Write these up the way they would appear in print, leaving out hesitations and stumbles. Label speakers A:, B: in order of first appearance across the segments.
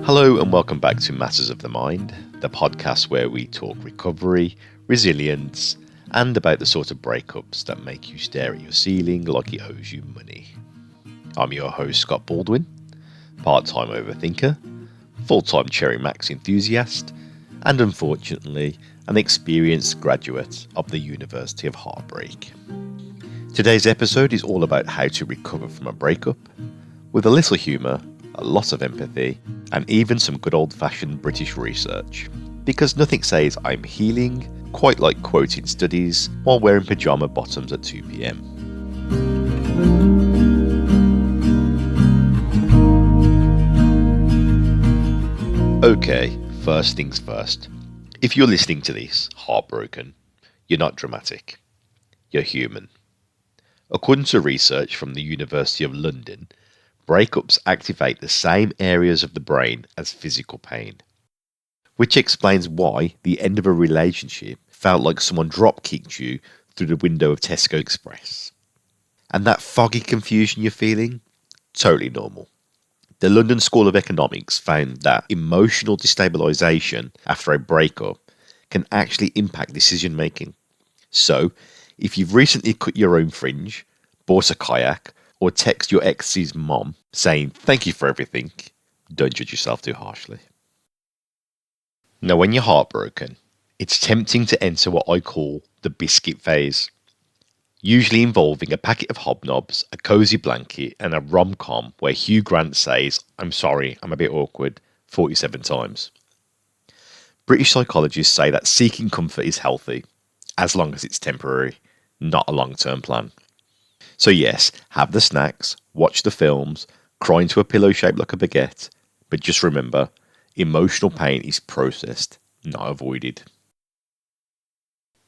A: Hello and welcome back to Matters of the Mind, the podcast where we talk recovery, resilience, and about the sort of breakups that make you stare at your ceiling like it owes you money. I'm your host, Scott Baldwin, part-time overthinker, full-time Cherry Max enthusiast, and unfortunately, an experienced graduate of the University of Heartbreak. Today's episode is all about how to recover from a breakup, with a little humour, a lot of empathy, and even some good old-fashioned British research. Because nothing says I'm healing quite like quoting studies while wearing pyjama bottoms at 2 p.m. Okay, first things first. If you're listening to this heartbroken, you're not dramatic. You're human. According to research from the University of London, breakups activate the same areas of the brain as physical pain, which explains why the end of a relationship felt like someone drop-kicked you through the window of Tesco Express. And that foggy confusion you're feeling? Totally normal. The London School of Economics found that emotional destabilisation after a breakup can actually impact decision-making. So, if you've recently cut your own fringe, bought a kayak, or text your ex's mom saying thank you for everything, don't judge yourself too harshly. Now, when you're heartbroken, it's tempting to enter what I call the biscuit phase, usually involving a packet of hobnobs, a cosy blanket, and a rom-com where Hugh Grant says, "I'm sorry, I'm a bit awkward," 47 times. British psychologists say that seeking comfort is healthy, as long as it's temporary, not a long-term plan. So yes, have the snacks, watch the films, cry into a pillow shaped like a baguette, but just remember, emotional pain is processed, not avoided.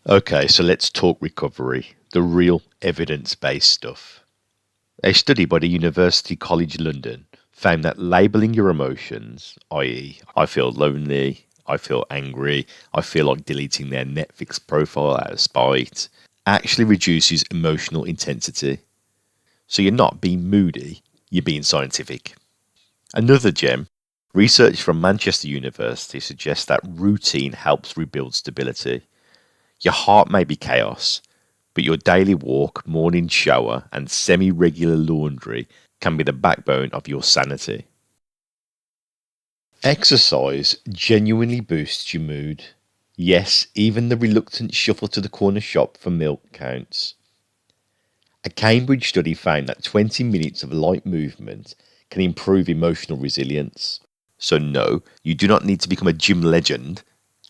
A: Okay, so let's talk recovery, the real evidence-based stuff. A study by the University College London found that labelling your emotions, i.e., I feel lonely, I feel angry, I feel like deleting their Netflix profile out of spite, actually reduces emotional intensity. So you're not being moody, you're being scientific. Another gem, research from Manchester University suggests that routine helps rebuild stability. Your heart may be chaos, but your daily walk, morning shower, and semi-regular laundry can be the backbone of your sanity. Exercise genuinely boosts your mood. Yes, even the reluctant shuffle to the corner shop for milk counts. A Cambridge study found that 20 minutes of light movement can improve emotional resilience. So no, you do not need to become a gym legend.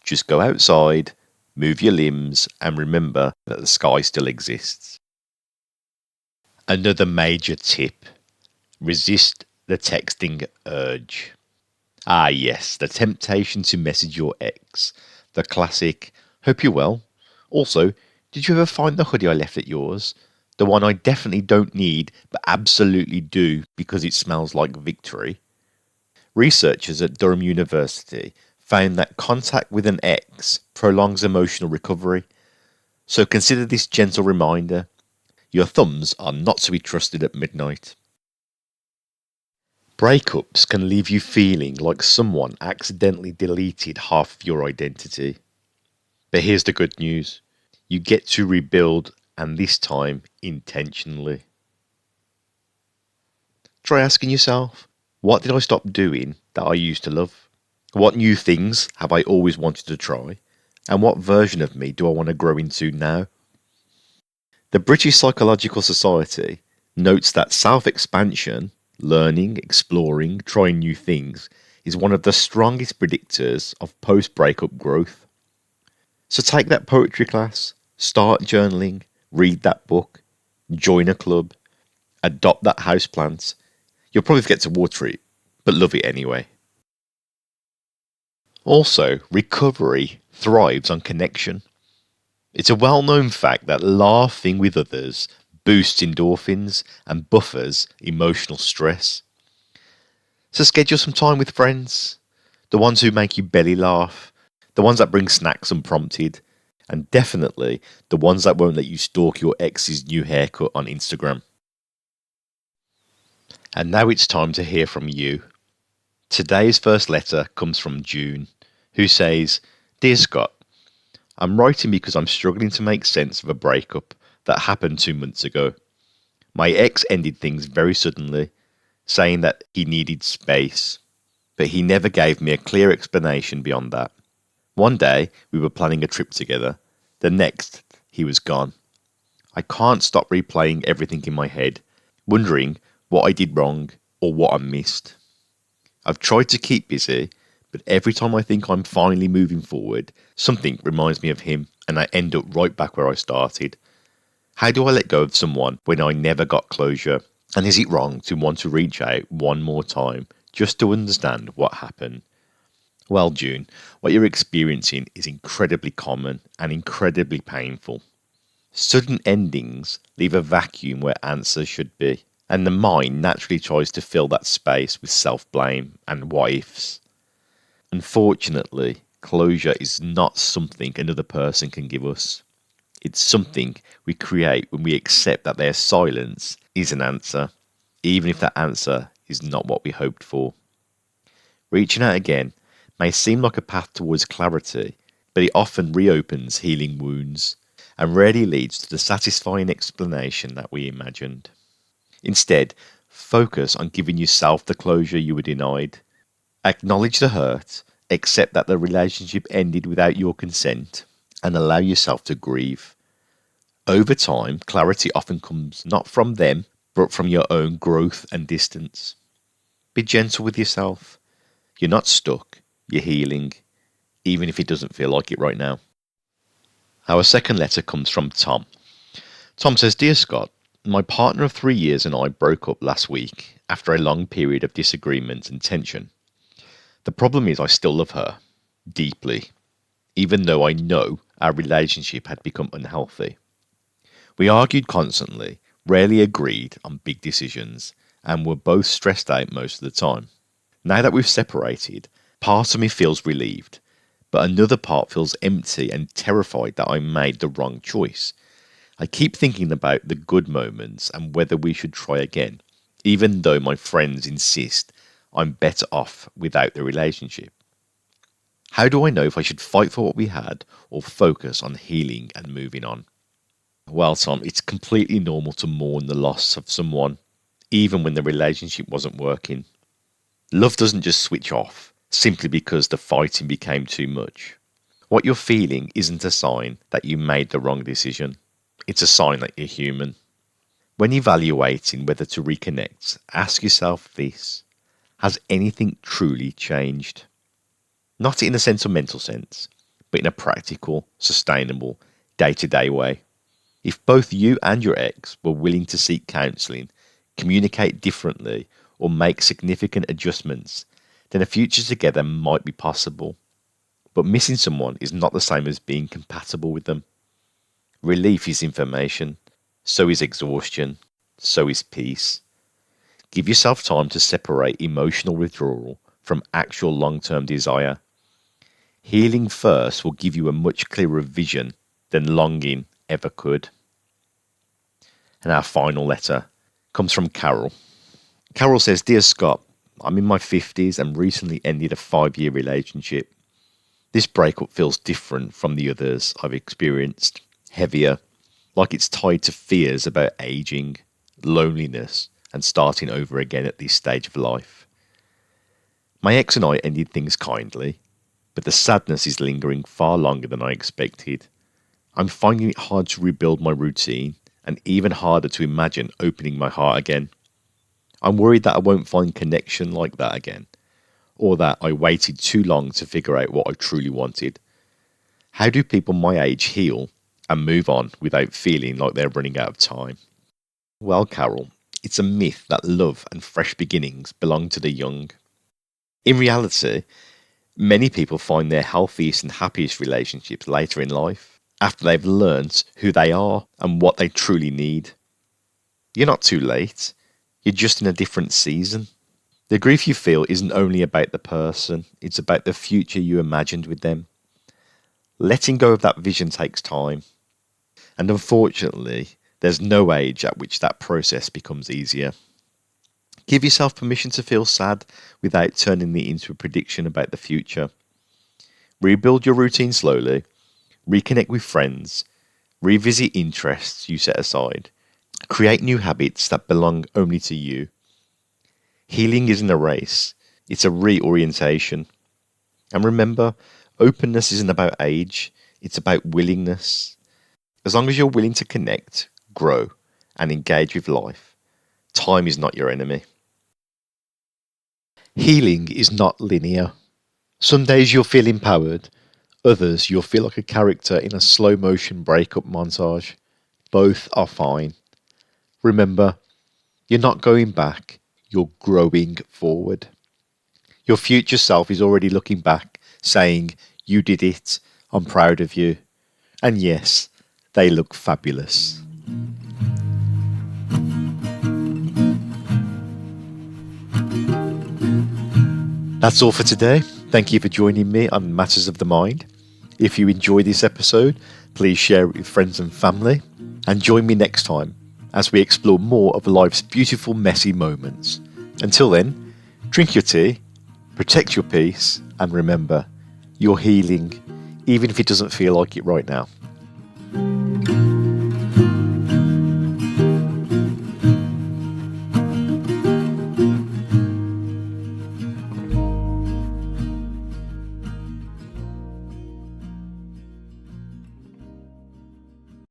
A: Just go outside, move your limbs, and remember that the sky still exists. Another major tip: resist the texting urge. Ah yes, the temptation to message your ex. The classic, "Hope you're well. Also, did you ever find the hoodie I left at yours? The one I definitely don't need, but absolutely do because it smells like victory." Researchers at Durham University found that contact with an ex prolongs emotional recovery. So consider this gentle reminder: your thumbs are not to be trusted at midnight. Breakups can leave you feeling like someone accidentally deleted half of your identity. But here's the good news: you get to rebuild, and this time intentionally. Try asking yourself, what did I stop doing that I used to love? What new things have I always wanted to try? And what version of me do I want to grow into now? The British Psychological Society notes that self-expansion, learning, exploring, trying new things, is one of the strongest predictors of post-breakup growth. So take that poetry class, start journaling, read that book, join a club, adopt that houseplant. You'll probably forget to water it, but love it anyway. Also, recovery thrives on connection. It's a well-known fact that laughing with others boosts endorphins and buffers emotional stress. So schedule some time with friends, the ones who make you belly laugh, the ones that bring snacks unprompted, and definitely the ones that won't let you stalk your ex's new haircut on Instagram. And now it's time to hear from you. Today's first letter comes from June, who says, Dear Scott, I'm writing because I'm struggling to make sense of a breakup that happened 2 months ago. My ex ended things very suddenly, saying that he needed space, but he never gave me a clear explanation beyond that. One day, we were planning a trip together. The next, he was gone. I can't stop replaying everything in my head, wondering what I did wrong or what I missed. I've tried to keep busy, but every time I think I'm finally moving forward, something reminds me of him and I end up right back where I started. How do I let go of someone when I never got closure? And is it wrong to want to reach out one more time just to understand what happened? Well, June, what you're experiencing is incredibly common and incredibly painful. Sudden endings leave a vacuum where answers should be, and the mind naturally tries to fill that space with self-blame and what ifs. Unfortunately, closure is not something another person can give us. It's something we create when we accept that their silence is an answer, even if that answer is not what we hoped for. Reaching out again may seem like a path towards clarity, but it often reopens healing wounds and rarely leads to the satisfying explanation that we imagined. Instead, focus on giving yourself the closure you were denied. Acknowledge the hurt, accept that the relationship ended without your consent, and allow yourself to grieve. Over time, clarity often comes not from them, but from your own growth and distance. Be gentle with yourself. You're not stuck, you're healing, even if it doesn't feel like it right now. Our second letter comes from Tom. Tom says, Dear Scott, my partner of 3 years and I broke up last week after a long period of disagreement and tension. The problem is I still love her, deeply, even though I know our relationship had become unhealthy. We argued constantly, rarely agreed on big decisions, and were both stressed out most of the time. Now that we've separated, part of me feels relieved, but another part feels empty and terrified that I made the wrong choice. I keep thinking about the good moments and whether we should try again, even though my friends insist I'm better off without the relationship. How do I know if I should fight for what we had or focus on healing and moving on? Well, Tom, it's completely normal to mourn the loss of someone, even when the relationship wasn't working. Love doesn't just switch off simply because the fighting became too much. What you're feeling isn't a sign that you made the wrong decision. It's a sign that you're human. When evaluating whether to reconnect, ask yourself this. Has anything truly changed? Not in a sentimental sense, but in a practical, sustainable, day-to-day way. If both you and your ex were willing to seek counselling, communicate differently, or make significant adjustments, then a future together might be possible. But missing someone is not the same as being compatible with them. Relief is information, so is exhaustion, so is peace. Give yourself time to separate emotional withdrawal from actual long-term desire. Healing first will give you a much clearer vision than longing ever could. And our final letter comes from Carol. Carol says, Dear Scott, I'm in my 50s and recently ended a 5-year relationship. This breakup feels different from the others I've experienced, heavier, like it's tied to fears about aging, loneliness, and starting over again at this stage of life. My ex and I ended things kindly, but the sadness is lingering far longer than I expected. I'm finding it hard to rebuild my routine and even harder to imagine opening my heart again. I'm worried that I won't find connection like that again, or that I waited too long to figure out what I truly wanted. How do people my age heal and move on without feeling like they're running out of time? Well, Carol, it's a myth that love and fresh beginnings belong to the young. In reality, many people find their healthiest and happiest relationships later in life, after they've learnt who they are and what they truly need. You're not too late, you're just in a different season. The grief you feel isn't only about the person, it's about the future you imagined with them. Letting go of that vision takes time. And unfortunately, there's no age at which that process becomes easier. Give yourself permission to feel sad without turning it into a prediction about the future. Rebuild your routine slowly, reconnect with friends, revisit interests you set aside, create new habits that belong only to you. Healing isn't a race, it's a reorientation. And remember, openness isn't about age, it's about willingness. As long as you're willing to connect, grow, and engage with life, time is not your enemy. Healing is not linear. Some days you'll feel empowered, others you'll feel like a character in a slow motion breakup montage. Both are fine. Remember, you're not going back, you're growing forward. Your future self is already looking back, saying, "You did it, I'm proud of you." And yes, they look fabulous. That's all for today. Thank you for joining me on Matters of the Mind. If you enjoyed this episode, please share it with friends and family. And join me next time as we explore more of life's beautiful, messy moments. Until then, drink your tea, protect your peace, and remember, you're healing, even if it doesn't feel like it right now.